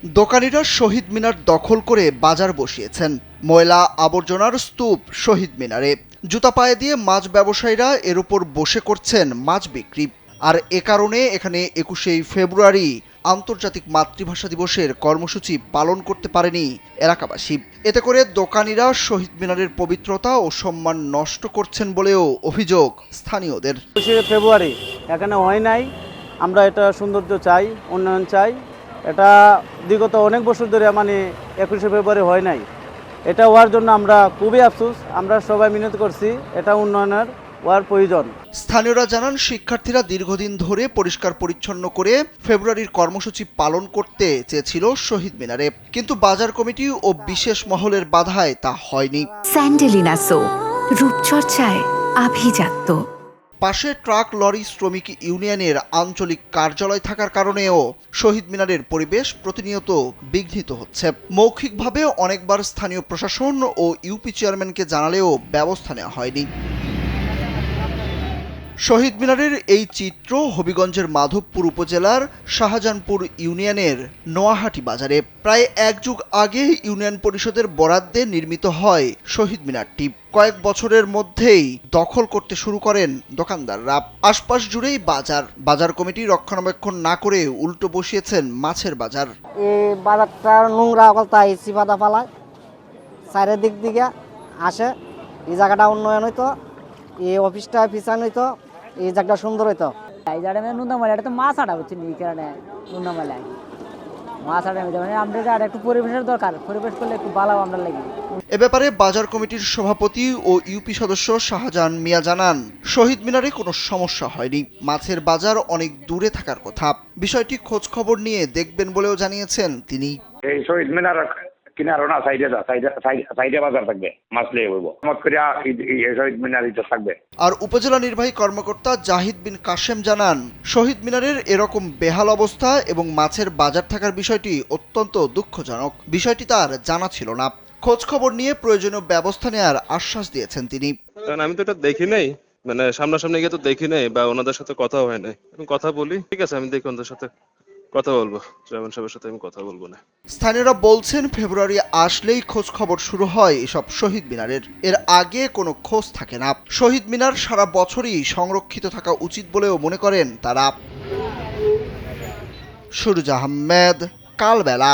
দোকানিরা শহীদ মিনার দখল করে বাজার বসিয়েছেন। ময়লা আবর্জনার স্তূপ শহীদ মিনারে। জুতা পায়ে দিয়ে মাছ ব্যবসায়ীরা এর উপর বসে করছেন মাছ বিক্রি। আর এ কারণে এখানে ২১শে ফেব্রুয়ারি আন্তর্জাতিক মাতৃভাষা দিবসের কর্মসূচি পালন করতে পারেনি এলাকাবাসী। এতে করে দোকানিরা শহীদ মিনারের পবিত্রতা ও সম্মান নষ্ট করছেন বলেও অভিযোগ স্থানীয়দের। ২১শে ফেব্রুয়ারি এখানে হয় নাই, আমরা এটা সৌন্দর্য চাই, উন্নয়ন চাই। এটা বিগত অনেক বছর ধরে ২১শে ফেব্রুয়ারি হয় নাই। এটা হওয়ার জন্য আমরা খুবই আফসোস। আমরা সবাই মিনতি করছি, এটা উন্নয়নের হওয়ার প্রয়োজন। স্থানীয়রা জানান, শিক্ষার্থীরা দীর্ঘদিন ধরে পরিষ্কার পরিচ্ছন্ন করে ফেব্রুয়ারির কর্মসূচি পালন করতে চেয়েছিল শহীদ মিনারে, কিন্তু বাজার কমিটি ও বিশেষ মহলের বাধায় তা হয়নি। স্যান্ডেলিনা সো, রূপচর্চায় আভিজাত্য। পাশে ট্রাক লরি শ্রমিক ইউনিয়নের আঞ্চলিক কার্যালয় থাকার কারণেও শহীদ মিনারের পরিবেশ প্রতিনিয়ত বিঘ্নিত হচ্ছে। মৌখিকভাবে অনেকবার স্থানীয় প্রশাসন ও ইউপি চেয়ারম্যানকে জানালেও ব্যবস্থা নেওয়া হয়নি। শহীদ মিনারের এই চিত্র হবিগঞ্জের মাধবপুর উপজেলার শাহজাহানপুর ইউনিয়নের নোয়াহাটি বাজারে। প্রায় এক যুগ আগে ইউনিয়ন পরিষদের বরাদ্দে নির্মিত হয় শহীদ মিনারটি। কয়েক বছরের মধ্যেই দখল করতে শুরু করেন দোকানদাররা। আশপাশ জুড়েই বাজার কমিটি রক্ষণাবেক্ষণ না করে উল্টো বসিয়েছেন মাছের বাজার। এই বাজারটা নোংরা তাই সিপাদা ফালায় চারিদিক দিকে আসে। এই জায়গাটা উন্নয়ন হইতো, এই অফিসটা পিছান হইতো, এই জায়গাটা সুন্দর হইতো। এই জায়গাটা নুনামালা, এটা তো মাছ আটা হচ্ছে এই কারণে নুনামালায় মাছ আটা আমাদের আর একটু পরিবেশের দরকার। পরিবেশ করলে একটু ভালো আমরা লাগে। এ ব্যাপারে বাজার কমিটির সভাপতি ও ইউপি সদস্য শাহজাহান মিয়া জানান, শহীদ মিনারে কোনো সমস্যা হয়নি। মাছের বাজার অনেক দূরে থাকার কথা। বিষয়টি খোঁজ খবর নিয়ে দেখবেন বলেও জানিয়েছেন তিনি। এই শহীদ মিনার কিনারো না, সাইডে বাজার থাকবে, মাছ লিয়ে বলবো মত করে শহীদ মিনার থাকবে। আর উপজেলা নির্বাহী কর্মকর্তা জাহিদ বিন কাশেম জানান, শহীদ মিনারের এরকম বেহাল অবস্থা এবং মাছের বাজার থাকার বিষয়টি অত্যন্ত দুঃখজনক। বিষয়টি তার জানা ছিল না। খোঁজ খবর নিয়ে প্রয়োজনীয় ব্যবস্থা নেওয়ার আশ্বাস দিয়েছেন তিনি। কারণ আমি তো এটা দেখি নাই, সামনাসামনি গিয়ে তো দেখি নাই বা ওনাদের সাথে কথা হয় নাই। আমি কথা বলি, ঠিক আছে, আমি দেখি ওনাদের সাথে কথা বলবো, চেয়ারম্যান সাহেবের সাথে আমি কথা বলবো না। স্থানীয়রা বলছেন, ফেব্রুয়ারি আসলেই খোঁজ খবর শুরু হয় এসব শহীদ মিনারের। এর আগে কোনো খোঁজ থাকে না। শহীদ মিনার সারা বছরই সংরক্ষিত থাকা উচিত বলেও মনে করেন তারা। সুরজ আহমেদ, কালবেলা।